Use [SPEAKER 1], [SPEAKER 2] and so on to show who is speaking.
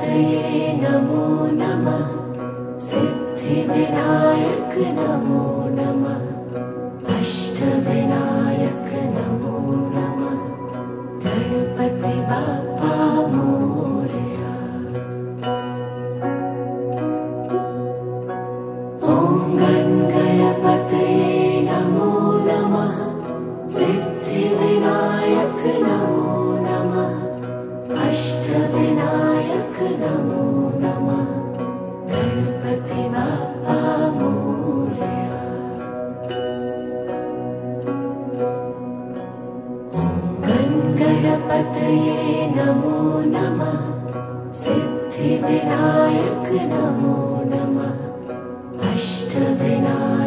[SPEAKER 1] तये नमो नमः। सिद्धिविनायक नमो नमः। अष्टविनायक नमो नमः। गणपति बाप्पा मोरया। ॐ गणपतये नमो नमः। सिद्धिविनायक नमो नमः। अष्टविनायक नमो नमः। गणपति बाप्पा मोरया। ॐ गणपतये नमो नमः। सिद्धिविनायक नमो नमः। अष्टविनायक